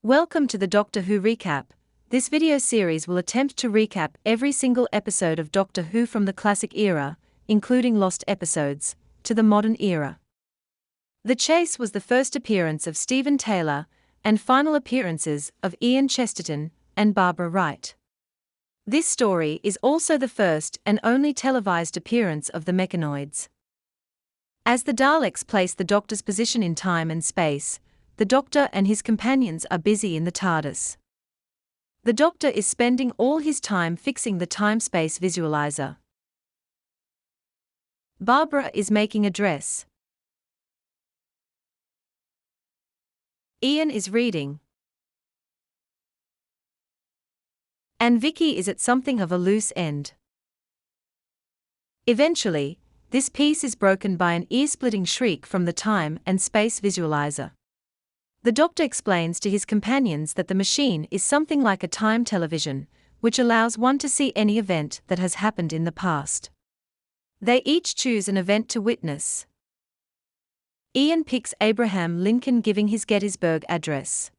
Welcome to the Doctor Who recap. This video series will attempt to recap every single episode of Doctor Who from the classic era, including lost episodes, to the modern era. The Chase was the first appearance of Stephen Taylor, and final appearances of Ian Chesterton and Barbara Wright. This story is also the first and only televised appearance of the Mechanoids. As the Daleks place the Doctor's position in time and space, the Doctor and his companions are busy in the TARDIS. The Doctor is spending all his time fixing the time-space visualizer. Barbara is making a dress. Ian is reading. And Vicky is at something of a loose end. Eventually, this piece is broken by an ear-splitting shriek from the time and space visualizer. The Doctor explains to his companions that the machine is something like a time television, which allows one to see any event that has happened in the past. They each choose an event to witness. Ian picks Abraham Lincoln giving his Gettysburg Address.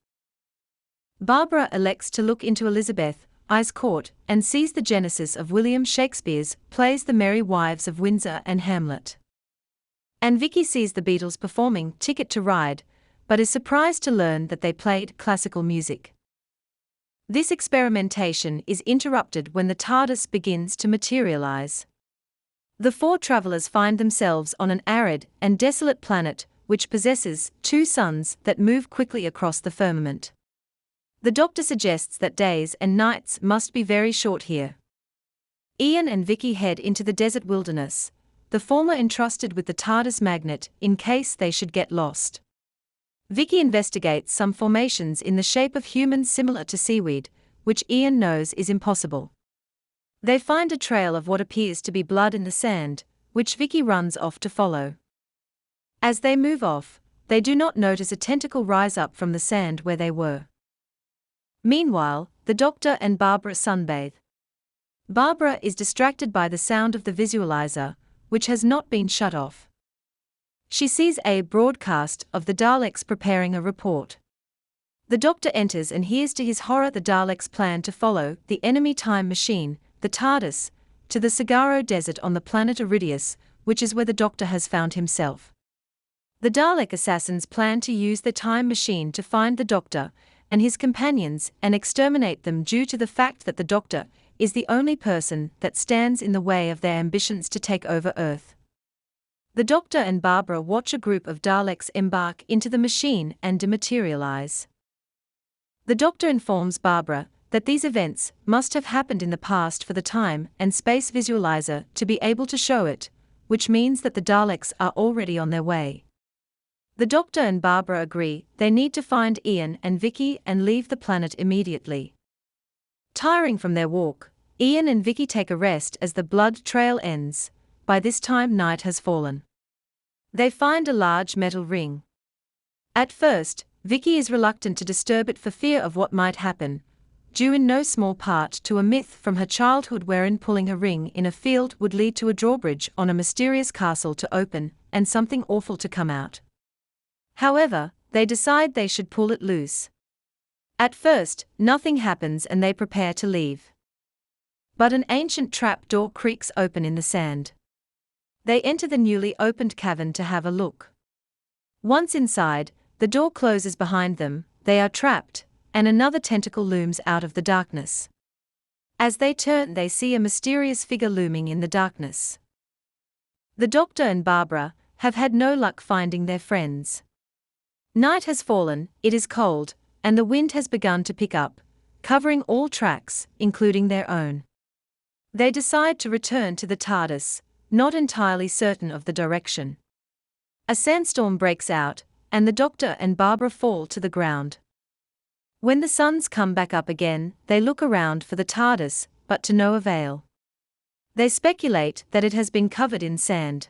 Barbara elects to look into Elizabeth I's court and sees the genesis of William Shakespeare's plays The Merry Wives of Windsor and Hamlet. And Vicky sees the Beatles performing Ticket to Ride, but is surprised to learn that they played classical music. This experimentation is interrupted when the TARDIS begins to materialize. The four travelers find themselves on an arid and desolate planet which possesses two suns that move quickly across the firmament. The Doctor suggests that days and nights must be very short here. Ian and Vicky head into the desert wilderness, the former entrusted with the TARDIS magnet in case they should get lost. Vicky investigates some formations in the shape of humans similar to seaweed, which Ian knows is impossible. They find a trail of what appears to be blood in the sand, which Vicky runs off to follow. As they move off, they do not notice a tentacle rise up from the sand where they were. Meanwhile, the Doctor and Barbara sunbathe. Barbara is distracted by the sound of the visualizer, which has not been shut off. She sees a broadcast of the Daleks preparing a report. The Doctor enters and hears to his horror the Daleks plan to follow the enemy time machine, the TARDIS, to the Sagaro Desert on the planet Iridius, which is where the Doctor has found himself. The Dalek assassins plan to use the time machine to find the Doctor and his companions and exterminate them due to the fact that the Doctor is the only person that stands in the way of their ambitions to take over Earth. The Doctor and Barbara watch a group of Daleks embark into the machine and dematerialize. The Doctor informs Barbara that these events must have happened in the past for the time and space visualizer to be able to show it, which means that the Daleks are already on their way. The Doctor and Barbara agree they need to find Ian and Vicky and leave the planet immediately. Tiring from their walk, Ian and Vicky take a rest as the blood trail ends. By this time night has fallen. They find a large metal ring. At first, Vicky is reluctant to disturb it for fear of what might happen, due in no small part to a myth from her childhood wherein pulling a ring in a field would lead to a drawbridge on a mysterious castle to open and something awful to come out. However, they decide they should pull it loose. At first, nothing happens and they prepare to leave. But an ancient trap door creaks open in the sand. They enter the newly opened cavern to have a look. Once inside, the door closes behind them, they are trapped, and another tentacle looms out of the darkness. As they turn, they see a mysterious figure looming in the darkness. The Doctor and Barbara have had no luck finding their friends. Night has fallen, it is cold, and the wind has begun to pick up, covering all tracks, including their own. They decide to return to the TARDIS, not entirely certain of the direction. A sandstorm breaks out, and the Doctor and Barbara fall to the ground. When the suns come back up again, they look around for the TARDIS, but to no avail. They speculate that it has been covered in sand.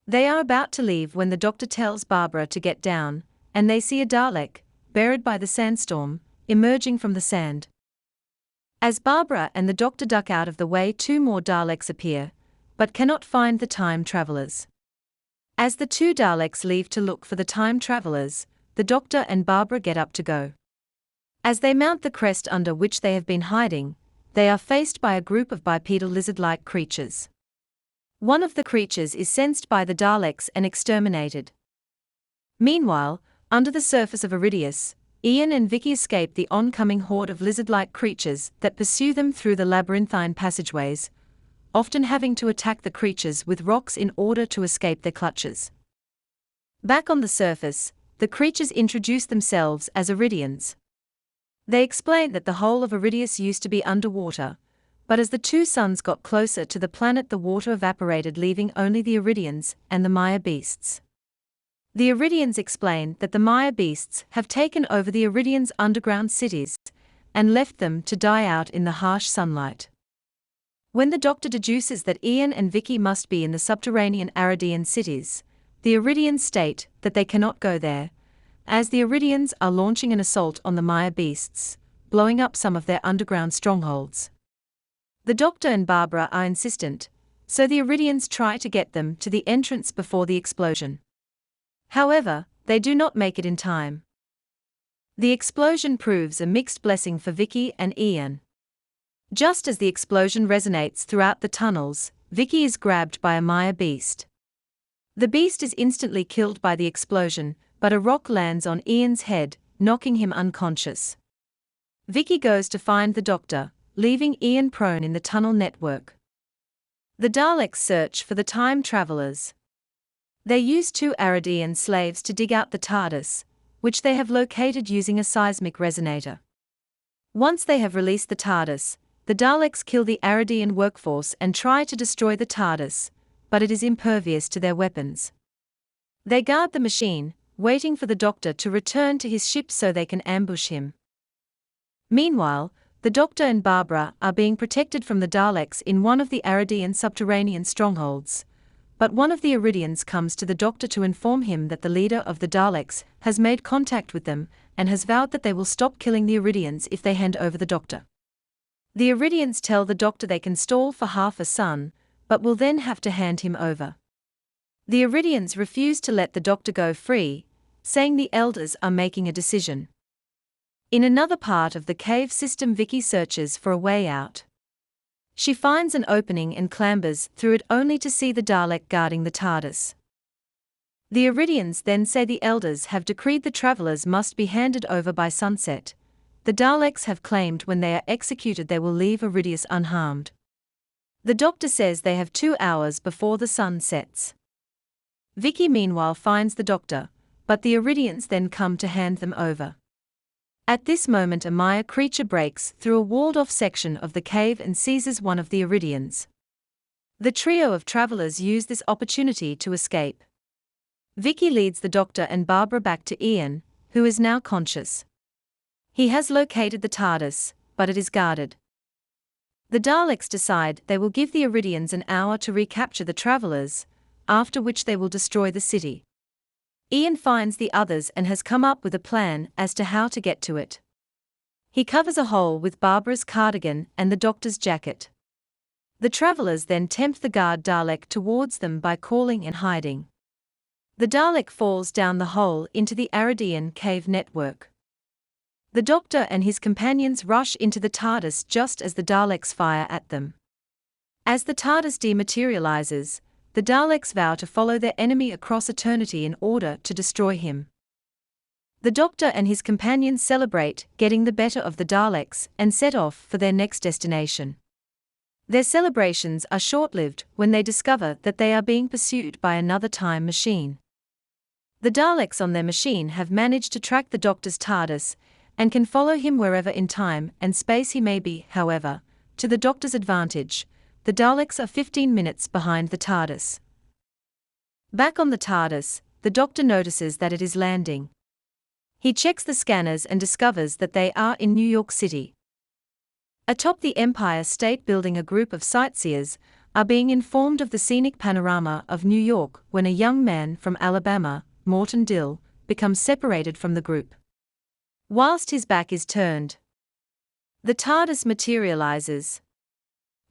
They are about to leave when the Doctor tells Barbara to get down, and they see a Dalek, buried by the sandstorm, emerging from the sand. As Barbara and the Doctor duck out of the way, two more Daleks appear, but cannot find the time travelers. As the two Daleks leave to look for the time travelers, the Doctor and Barbara get up to go. As they mount the crest under which they have been hiding, they are faced by a group of bipedal lizard-like creatures. One of the creatures is sensed by the Daleks and exterminated. Meanwhile, under the surface of Iridius, Ian and Vicky escape the oncoming horde of lizard-like creatures that pursue them through the labyrinthine passageways, often having to attack the creatures with rocks in order to escape their clutches. Back on the surface, the creatures introduce themselves as Iridians. They explain that the whole of Iridius used to be underwater, but as the two suns got closer to the planet, the water evaporated, leaving only the Iridians and the Maya beasts. The Iridians explain that the Maya beasts have taken over the Iridians' underground cities and left them to die out in the harsh sunlight. When the Doctor deduces that Ian and Vicky must be in the subterranean Aridian cities, the Iridians state that they cannot go there, as the Iridians are launching an assault on the Maya beasts, blowing up some of their underground strongholds. The Doctor and Barbara are insistent, so the Iridians try to get them to the entrance before the explosion. However, they do not make it in time. The explosion proves a mixed blessing for Vicky and Ian. Just as the explosion resonates throughout the tunnels, Vicky is grabbed by a Maya beast. The beast is instantly killed by the explosion, but a rock lands on Ian's head, knocking him unconscious. Vicky goes to find the Doctor, leaving Ian prone in the tunnel network. The Daleks search for the time travelers. They use two Aridian slaves to dig out the TARDIS, which they have located using a seismic resonator. Once they have released the TARDIS, the Daleks kill the Aridian workforce and try to destroy the TARDIS, but it is impervious to their weapons. They guard the machine, waiting for the Doctor to return to his ship so they can ambush him. Meanwhile, the Doctor and Barbara are being protected from the Daleks in one of the Aridian subterranean strongholds, but one of the Iridians comes to the Doctor to inform him that the leader of the Daleks has made contact with them and has vowed that they will stop killing the Iridians if they hand over the Doctor. The Iridians tell the Doctor they can stall for half a sun, but will then have to hand him over. The Iridians refuse to let the Doctor go free, saying the Elders are making a decision. In another part of the cave system, Vicky searches for a way out. She finds an opening and clambers through it only to see the Dalek guarding the TARDIS. The Iridians then say the Elders have decreed the travelers must be handed over by sunset. The Daleks have claimed when they are executed they will leave Iridius unharmed. The Doctor says they have 2 hours before the sun sets. Vicky meanwhile finds the Doctor, but the Iridians then come to hand them over. At this moment a Maya creature breaks through a walled-off section of the cave and seizes one of the Iridians. The trio of travelers use this opportunity to escape. Vicky leads the Doctor and Barbara back to Ian, who is now conscious. He has located the TARDIS, but it is guarded. The Daleks decide they will give the Iridians an hour to recapture the travelers, after which they will destroy the city. Ian finds the others and has come up with a plan as to how to get to it. He covers a hole with Barbara's cardigan and the Doctor's jacket. The travelers then tempt the guard Dalek towards them by calling and hiding. The Dalek falls down the hole into the Aridian cave network. The Doctor and his companions rush into the TARDIS just as the Daleks fire at them. As the TARDIS dematerializes, the Daleks vow to follow their enemy across eternity in order to destroy him. The Doctor and his companions celebrate getting the better of the Daleks and set off for their next destination. Their celebrations are short-lived when they discover that they are being pursued by another time machine. The Daleks on their machine have managed to track the Doctor's TARDIS and can follow him wherever in time and space he may be. However, to the Doctor's advantage, the Daleks are 15 minutes behind the TARDIS. Back on the TARDIS, the Doctor notices that it is landing. He checks the scanners and discovers that they are in New York City. Atop the Empire State Building, a group of sightseers are being informed of the scenic panorama of New York when a young man from Alabama, Morton Dill, becomes separated from the group. Whilst his back is turned, the TARDIS materializes.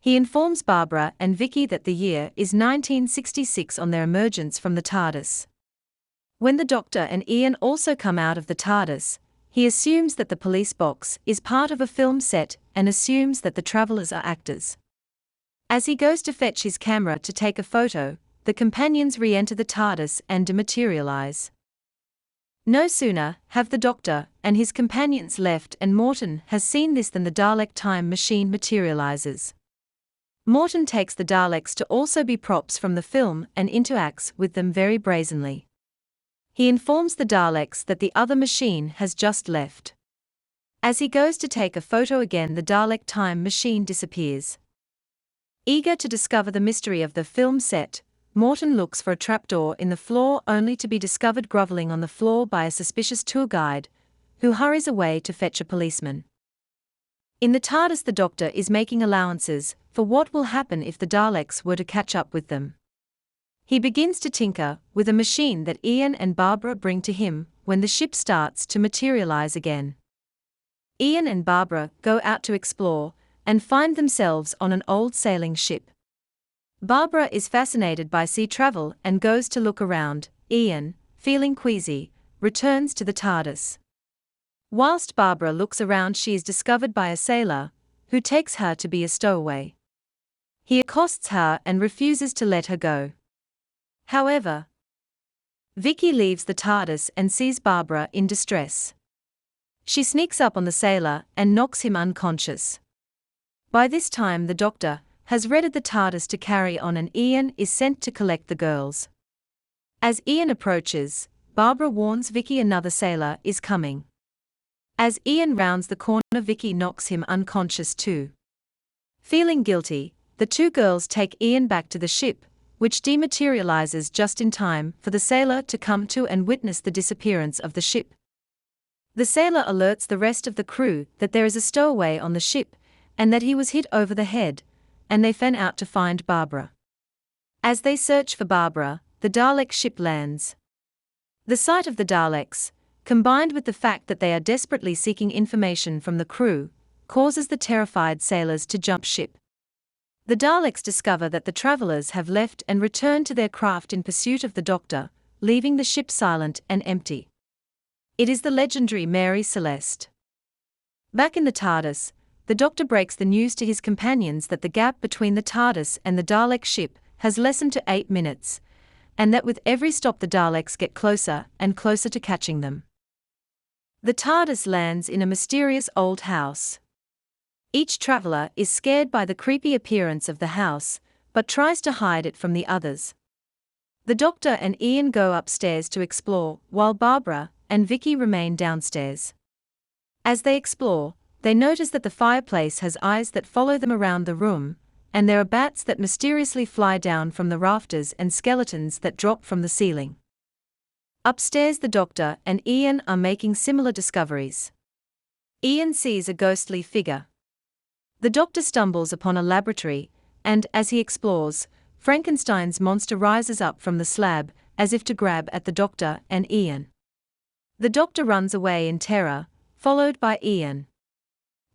He informs Barbara and Vicky that the year is 1966 on their emergence from the TARDIS. When the Doctor and Ian also come out of the TARDIS, he assumes that the police box is part of a film set and assumes that the travelers are actors. As he goes to fetch his camera to take a photo, the companions re-enter the TARDIS and dematerialize. No sooner have the Doctor and his companions left and Morton has seen this than the Dalek time machine materializes. Morton takes the Daleks to also be props from the film and interacts with them very brazenly. He informs the Daleks that the other machine has just left. As he goes to take a photo again, the Dalek time machine disappears. Eager to discover the mystery of the film set, Morton looks for a trapdoor in the floor only to be discovered groveling on the floor by a suspicious tour guide, who hurries away to fetch a policeman. In the TARDIS, the Doctor is making allowances for what will happen if the Daleks were to catch up with them. He begins to tinker with a machine that Ian and Barbara bring to him when the ship starts to materialize again. Ian and Barbara go out to explore and find themselves on an old sailing ship. Barbara is fascinated by sea travel and goes to look around. Ian, feeling queasy, returns to the TARDIS. Whilst Barbara looks around, she is discovered by a sailor, who takes her to be a stowaway. He accosts her and refuses to let her go. However, Vicky leaves the TARDIS and sees Barbara in distress. She sneaks up on the sailor and knocks him unconscious. By this time the Doctor has readied the TARDIS to carry on and Ian is sent to collect the girls. As Ian approaches, Barbara warns Vicky another sailor is coming. As Ian rounds the corner, Vicky knocks him unconscious too. Feeling guilty, the two girls take Ian back to the ship, which dematerializes just in time for the sailor to come to and witness the disappearance of the ship. The sailor alerts the rest of the crew that there is a stowaway on the ship, and that he was hit over the head, and they fan out to find Barbara. As they search for Barbara, the Dalek ship lands. The sight of the Daleks, combined with the fact that they are desperately seeking information from the crew, causes the terrified sailors to jump ship. The Daleks discover that the travelers have left and return to their craft in pursuit of the Doctor, leaving the ship silent and empty. It is the legendary Mary Celeste. Back in the TARDIS, the Doctor breaks the news to his companions that the gap between the TARDIS and the Dalek ship has lessened to 8 minutes, and that with every stop the Daleks get closer and closer to catching them. The TARDIS lands in a mysterious old house. Each traveler is scared by the creepy appearance of the house, but tries to hide it from the others. The Doctor and Ian go upstairs to explore, while Barbara and Vicky remain downstairs. As they explore, they notice that the fireplace has eyes that follow them around the room, and there are bats that mysteriously fly down from the rafters and skeletons that drop from the ceiling. Upstairs, the Doctor and Ian are making similar discoveries. Ian sees a ghostly figure. The Doctor stumbles upon a laboratory, and as he explores, Frankenstein's monster rises up from the slab, as if to grab at the Doctor and Ian. The Doctor runs away in terror, followed by Ian.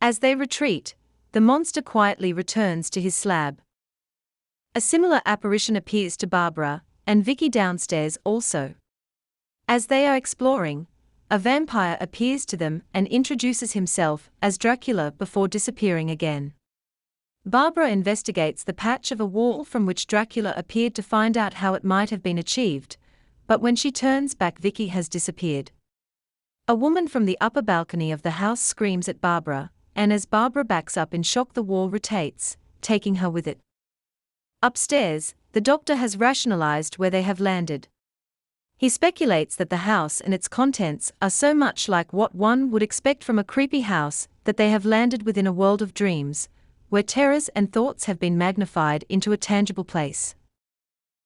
As they retreat, the monster quietly returns to his slab. A similar apparition appears to Barbara and Vicky downstairs also. As they are exploring, a vampire appears to them and introduces himself as Dracula before disappearing again. Barbara investigates the patch of a wall from which Dracula appeared to find out how it might have been achieved, but when she turns back, Vicky has disappeared. A woman from the upper balcony of the house screams at Barbara, and as Barbara backs up in shock, the wall rotates, taking her with it. Upstairs, the Doctor has rationalized where they have landed. He speculates that the house and its contents are so much like what one would expect from a creepy house that they have landed within a world of dreams, where terrors and thoughts have been magnified into a tangible place.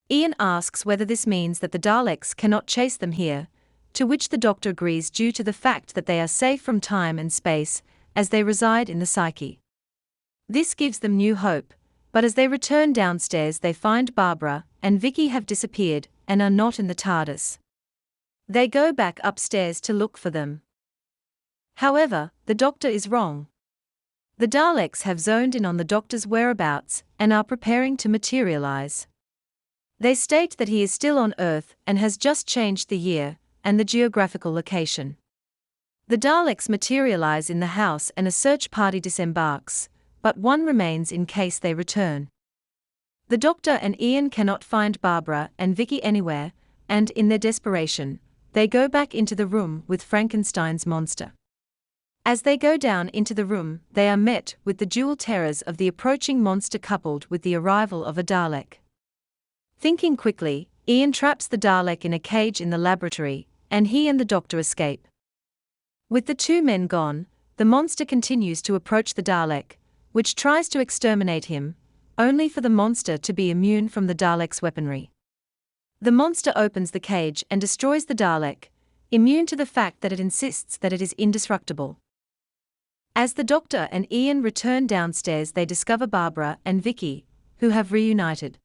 Ian asks whether this means that the Daleks cannot chase them here, to which the Doctor agrees due to the fact that they are safe from time and space, as they reside in the psyche. This gives them new hope, but as they return downstairs they find Barbara and Vicky have disappeared and are not in the TARDIS. They go back upstairs to look for them. However, the Doctor is wrong. The Daleks have zoned in on the Doctor's whereabouts and are preparing to materialize. They state that he is still on Earth and has just changed the year and the geographical location. The Daleks materialize in the house and a search party disembarks, but one remains in case they return. The Doctor and Ian cannot find Barbara and Vicky anywhere, and in their desperation, they go back into the room with Frankenstein's monster. As they go down into the room, they are met with the dual terrors of the approaching monster coupled with the arrival of a Dalek. Thinking quickly, Ian traps the Dalek in a cage in the laboratory, and he and the Doctor escape. With the two men gone, the monster continues to approach the Dalek, which tries to exterminate him, only for the monster to be immune from the Dalek's weaponry. The monster opens the cage and destroys the Dalek, immune to the fact that it insists that it is indestructible. As the Doctor and Ian return downstairs, they discover Barbara and Vicky, who have reunited.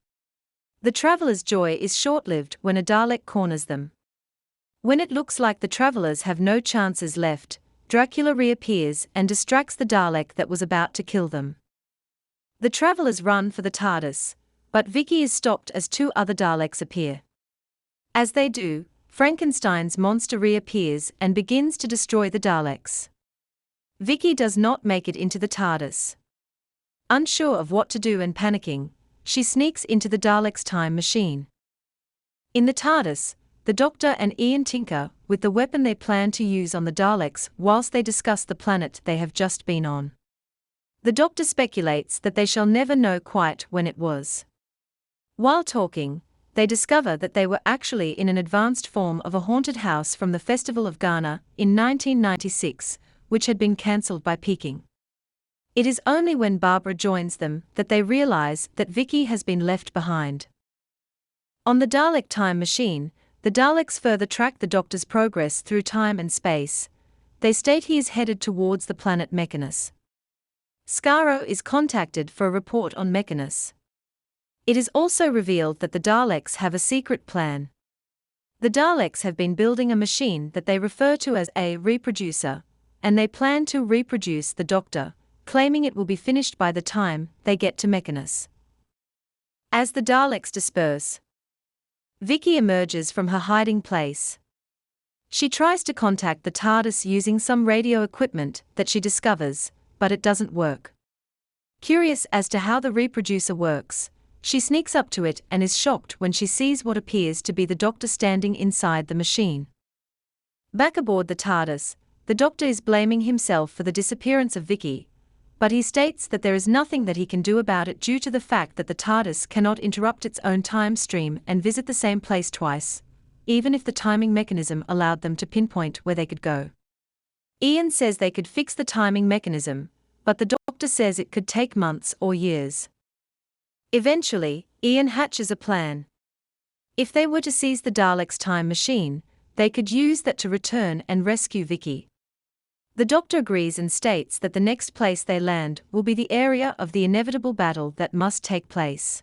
The travelers' joy is short-lived when a Dalek corners them. When it looks like the travelers have no chances left, Dracula reappears and distracts the Dalek that was about to kill them. The travelers run for the TARDIS, but Vicky is stopped as two other Daleks appear. As they do, Frankenstein's monster reappears and begins to destroy the Daleks. Vicky does not make it into the TARDIS. Unsure of what to do and panicking, she sneaks into the Daleks' time machine. In the TARDIS, the Doctor and Ian tinker with the weapon they plan to use on the Daleks whilst they discuss the planet they have just been on. The Doctor speculates that they shall never know quite when it was. While talking, they discover that they were actually in an advanced form of a haunted house from the Festival of Ghana in 1996, which had been cancelled by Peking. It is only when Barbara joins them that they realize that Vicky has been left behind. On the Dalek time machine, the Daleks further track the Doctor's progress through time and space. They state he is headed towards the planet Mechanus. Skaro is contacted for a report on Mechanus. It is also revealed that the Daleks have a secret plan. The Daleks have been building a machine that they refer to as a reproducer, and they plan to reproduce the Doctor, claiming it will be finished by the time they get to Mechanus. As the Daleks disperse, Vicky emerges from her hiding place. She tries to contact the TARDIS using some radio equipment that she discovers, but it doesn't work. Curious as to how the reproducer works, she sneaks up to it and is shocked when she sees what appears to be the Doctor standing inside the machine. Back aboard the TARDIS, the Doctor is blaming himself for the disappearance of Vicky, but he states that there is nothing that he can do about it due to the fact that the TARDIS cannot interrupt its own time stream and visit the same place twice, even if the timing mechanism allowed them to pinpoint where they could go. Ian says they could fix the timing mechanism, but the Doctor says it could take months or years. Eventually, Ian hatches a plan. If they were to seize the Daleks' time machine, they could use that to return and rescue Vicky. The Doctor agrees and states that the next place they land will be the area of the inevitable battle that must take place.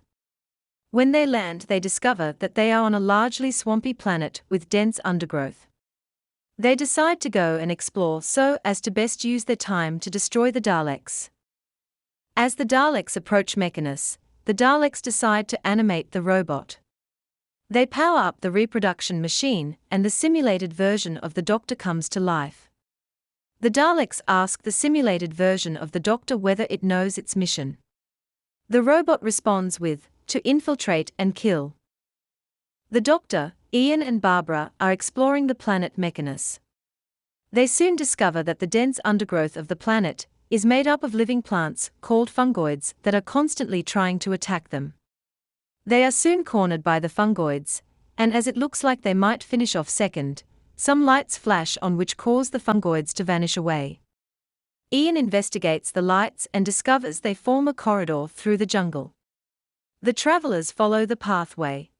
When they land, they discover that they are on a largely swampy planet with dense undergrowth. They decide to go and explore so as to best use their time to destroy the Daleks. As the Daleks approach Mechanus, the Daleks decide to animate the robot. They power up the reproduction machine and the simulated version of the Doctor comes to life. The Daleks ask the simulated version of the Doctor whether it knows its mission. The robot responds with, "To infiltrate and kill." The Doctor, Ian and Barbara are exploring the planet Mechanus. They soon discover that the dense undergrowth of the planet is made up of living plants called fungoids that are constantly trying to attack them. They are soon cornered by the fungoids, and as it looks like they might finish off second, some lights flash on which cause the fungoids to vanish away. Ian investigates the lights and discovers they form a corridor through the jungle. The travelers follow the pathway.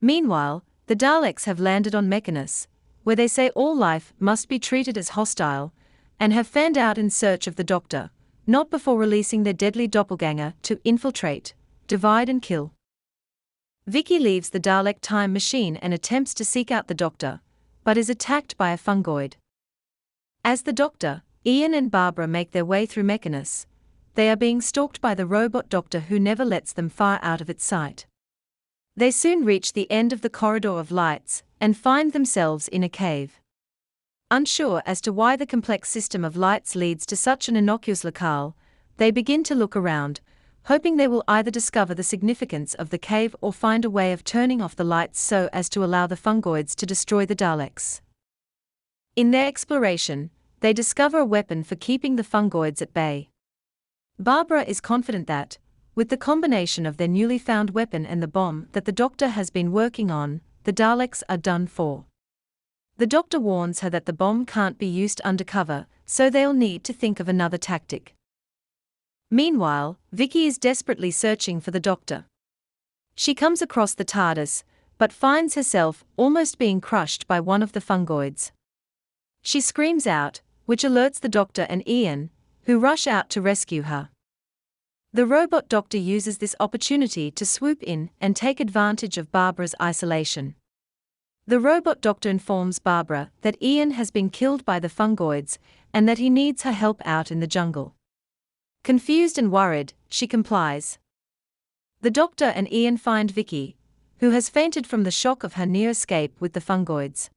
Meanwhile, the Daleks have landed on Mechanus, where they say all life must be treated as hostile, and have fanned out in search of the Doctor, not before releasing their deadly doppelganger to infiltrate, divide and kill. Vicky leaves the Dalek time machine and attempts to seek out the Doctor, but is attacked by a fungoid. As the Doctor, Ian and Barbara make their way through Mechanus, they are being stalked by the robot Doctor who never lets them far out of its sight. They soon reach the end of the corridor of lights and find themselves in a cave. Unsure as to why the complex system of lights leads to such an innocuous locale, they begin to look around, hoping they will either discover the significance of the cave or find a way of turning off the lights so as to allow the fungoids to destroy the Daleks. In their exploration, they discover a weapon for keeping the fungoids at bay. Barbara is confident that, with the combination of their newly found weapon and the bomb that the Doctor has been working on, the Daleks are done for. The Doctor warns her that the bomb can't be used undercover, so they'll need to think of another tactic. Meanwhile, Vicky is desperately searching for the Doctor. She comes across the TARDIS, but finds herself almost being crushed by one of the fungoids. She screams out, which alerts the Doctor and Ian, who rush out to rescue her. The robot Doctor uses this opportunity to swoop in and take advantage of Barbara's isolation. The robot Doctor informs Barbara that Ian has been killed by the fungoids and that he needs her help out in the jungle. Confused and worried, she complies. The Doctor and Ian find Vicky, who has fainted from the shock of her near escape with the fungoids.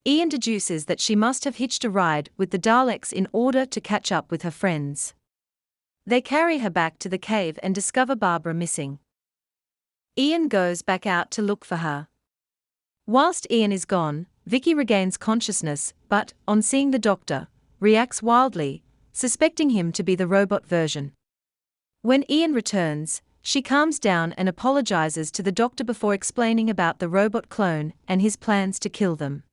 Ian deduces that she must have hitched a ride with the Daleks in order to catch up with her friends. They carry her back to the cave and discover Barbara missing. Ian goes back out to look for her. Whilst Ian is gone, Vicky regains consciousness, but, on seeing the Doctor, reacts wildly, suspecting him to be the robot version. When Ian returns, she calms down and apologizes to the Doctor before explaining about the robot clone and his plans to kill them.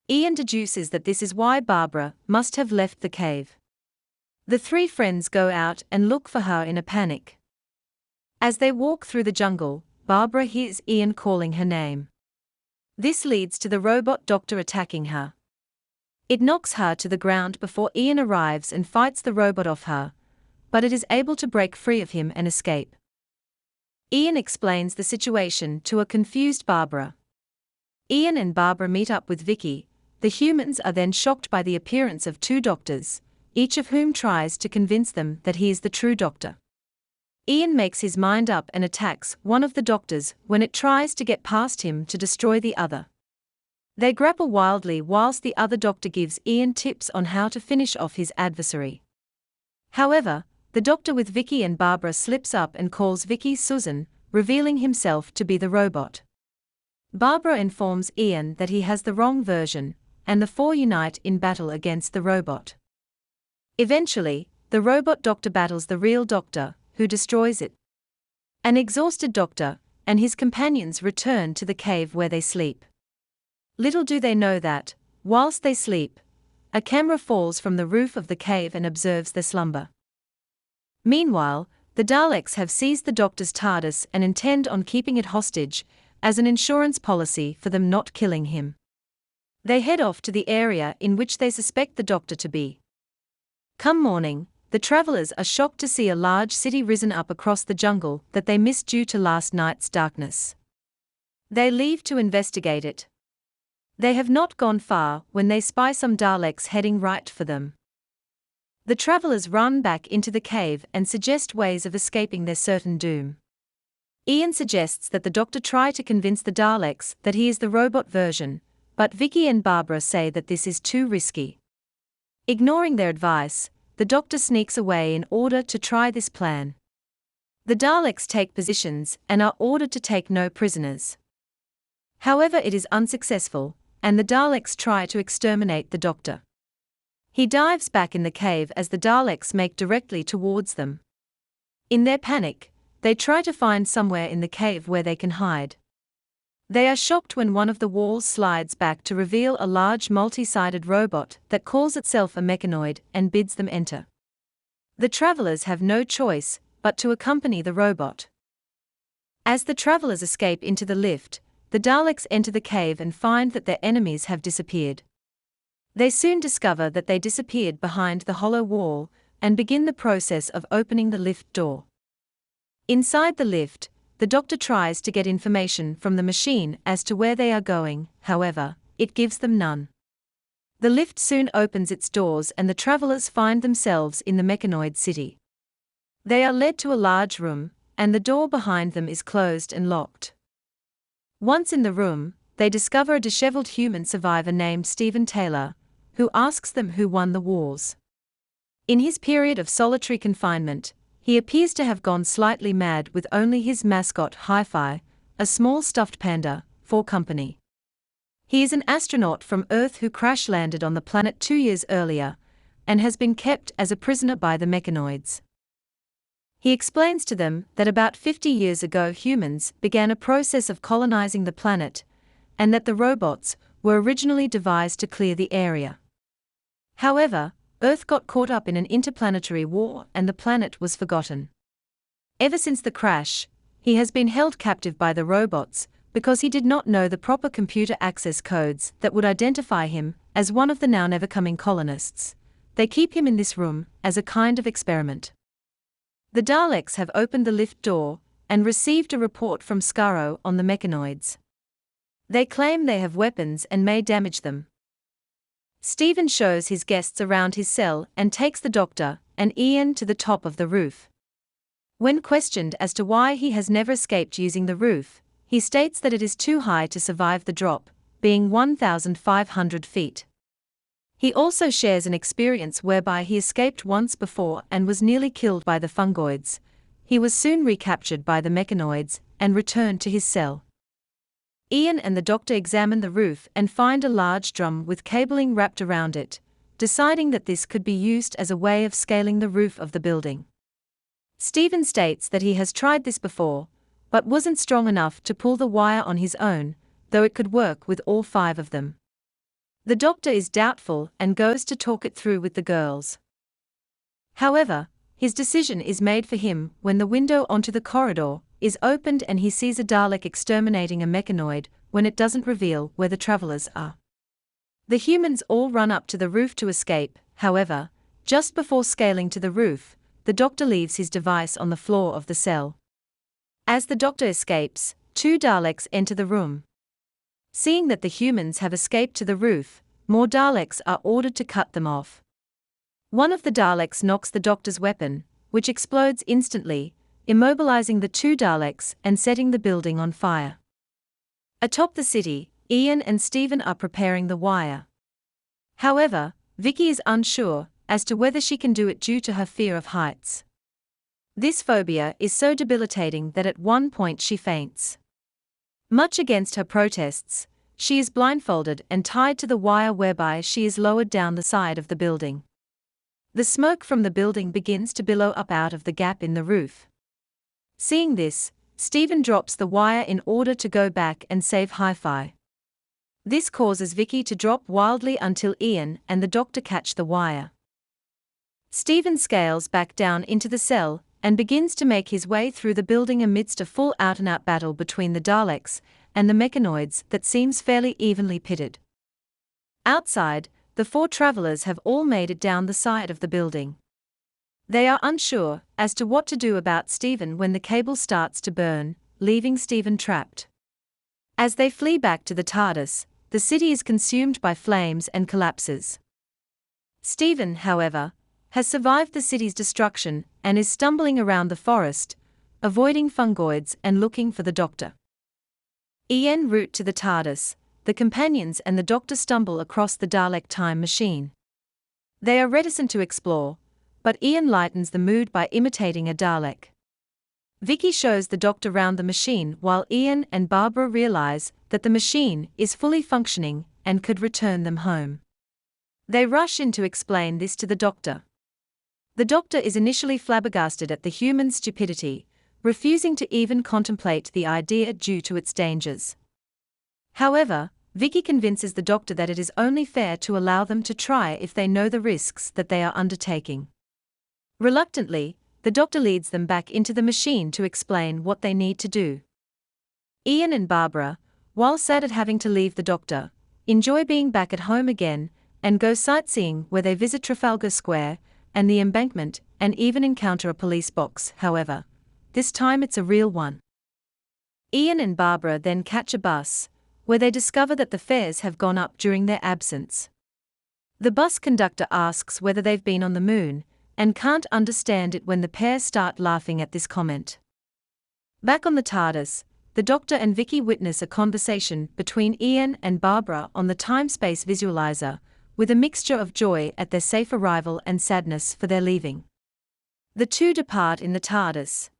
Ian deduces that this is why Barbara must have left the cave. The three friends go out and look for her in a panic. As they walk through the jungle, Barbara hears Ian calling her name. This leads to the robot Doctor attacking her. It knocks her to the ground before Ian arrives and fights the robot off her, but it is able to break free of him and escape. Ian explains the situation to a confused Barbara. Ian and Barbara meet up with Vicky. The humans are then shocked by the appearance of two doctors, each of whom tries to convince them that he is the true Doctor. Ian makes his mind up and attacks one of the doctors when it tries to get past him to destroy the other. They grapple wildly whilst the other Doctor gives Ian tips on how to finish off his adversary. However, the Doctor with Vicky and Barbara slips up and calls Vicky Susan, revealing himself to be the robot. Barbara informs Ian that he has the wrong version, and the four unite in battle against the robot. Eventually, the robot Doctor battles the real Doctor, who destroys it. An exhausted Doctor and his companions return to the cave where they sleep. Little do they know that, whilst they sleep, a camera falls from the roof of the cave and observes their slumber. Meanwhile, the Daleks have seized the Doctor's TARDIS and intend on keeping it hostage, as an insurance policy for them not killing him. They head off to the area in which they suspect the Doctor to be. Come morning, the travelers are shocked to see a large city risen up across the jungle that they missed due to last night's darkness. They leave to investigate it. They have not gone far when they spy some Daleks heading right for them. The travelers run back into the cave and suggest ways of escaping their certain doom. Ian suggests that the Doctor try to convince the Daleks that he is the robot version, but Vicky and Barbara say that this is too risky. Ignoring their advice, the Doctor sneaks away in order to try this plan. The Daleks take positions and are ordered to take no prisoners. However, it is unsuccessful, and the Daleks try to exterminate the Doctor. He dives back in the cave as the Daleks make directly towards them. In their panic, they try to find somewhere in the cave where they can hide. They are shocked when one of the walls slides back to reveal a large multi-sided robot that calls itself a mechanoid and bids them enter. The travelers have no choice but to accompany the robot. As the travelers escape into the lift, the Daleks enter the cave and find that their enemies have disappeared. They soon discover that they disappeared behind the hollow wall and begin the process of opening the lift door. Inside the lift, the Doctor tries to get information from the machine as to where they are going, however, it gives them none. The lift soon opens its doors and the travelers find themselves in the Mechanoid city. They are led to a large room, and the door behind them is closed and locked. Once in the room, they discover a disheveled human survivor named Stephen Taylor, who asks them who won the wars. In his period of solitary confinement, he appears to have gone slightly mad with only his mascot Hi-Fi, a small stuffed panda, for company. He is an astronaut from Earth who crash-landed on the planet 2 years earlier, and has been kept as a prisoner by the Mechanoids. He explains to them that about 50 years ago humans began a process of colonizing the planet, and that the robots were originally devised to clear the area. However, Earth got caught up in an interplanetary war and the planet was forgotten. Ever since the crash, he has been held captive by the robots because he did not know the proper computer access codes that would identify him as one of the now never-coming colonists. They keep him in this room as a kind of experiment. The Daleks have opened the lift door and received a report from Skaro on the Mechanoids. They claim they have weapons and may damage them. Stephen shows his guests around his cell and takes the Doctor and Ian to the top of the roof. When questioned as to why he has never escaped using the roof, he states that it is too high to survive the drop, being 1,500 feet. He also shares an experience whereby he escaped once before and was nearly killed by the fungoids. He was soon recaptured by the Mechanoids and returned to his cell. Ian and the Doctor examine the roof and find a large drum with cabling wrapped around it, deciding that this could be used as a way of scaling the roof of the building. Stephen states that he has tried this before, but wasn't strong enough to pull the wire on his own, though it could work with all 5 of them. The Doctor is doubtful and goes to talk it through with the girls. However, his decision is made for him when the window onto the corridor is opened and he sees a Dalek exterminating a Mechanoid when it doesn't reveal where the travelers are. The humans all run up to the roof to escape. However, just before scaling to the roof, the Doctor leaves his device on the floor of the cell. As the Doctor escapes, 2 Daleks enter the room. Seeing that the humans have escaped to the roof, more Daleks are ordered to cut them off. One of the Daleks knocks the Doctor's weapon, which explodes instantly, immobilizing the 2 Daleks and setting the building on fire. Atop the city, Ian and Stephen are preparing the wire. However, Vicky is unsure as to whether she can do it due to her fear of heights. This phobia is so debilitating that at one point she faints. Much against her protests, she is blindfolded and tied to the wire whereby she is lowered down the side of the building. The smoke from the building begins to billow up out of the gap in the roof. Seeing this, Stephen drops the wire in order to go back and save Hi-Fi. This causes Vicky to drop wildly until Ian and the Doctor catch the wire. Stephen scales back down into the cell and begins to make his way through the building amidst a full out-and-out battle between the Daleks and the Mechanoids that seems fairly evenly pitted. Outside, the 4 travelers have all made it down the side of the building. They are unsure as to what to do about Stephen when the cable starts to burn, leaving Stephen trapped. As they flee back to the TARDIS, the city is consumed by flames and collapses. Stephen, however, has survived the city's destruction and is stumbling around the forest, avoiding fungoids and looking for the Doctor. En route to the TARDIS, the companions and the Doctor stumble across the Dalek time machine. They are reticent to explore, but Ian lightens the mood by imitating a Dalek. Vicky shows the Doctor round the machine while Ian and Barbara realize that the machine is fully functioning and could return them home. They rush in to explain this to the Doctor. The Doctor is initially flabbergasted at the human stupidity, refusing to even contemplate the idea due to its dangers. However, Vicky convinces the Doctor that it is only fair to allow them to try if they know the risks that they are undertaking. Reluctantly, the Doctor leads them back into the machine to explain what they need to do. Ian and Barbara, while sad at having to leave the Doctor, enjoy being back at home again and go sightseeing where they visit Trafalgar Square and the embankment and even encounter a police box. However, this time it's a real one. Ian and Barbara then catch a bus, where they discover that the fares have gone up during their absence. The bus conductor asks whether they've been on the moon, and can't understand it when the pair start laughing at this comment. Back on the TARDIS, the Doctor and Vicky witness a conversation between Ian and Barbara on the time-space visualizer, with a mixture of joy at their safe arrival and sadness for their leaving. The two depart in the TARDIS.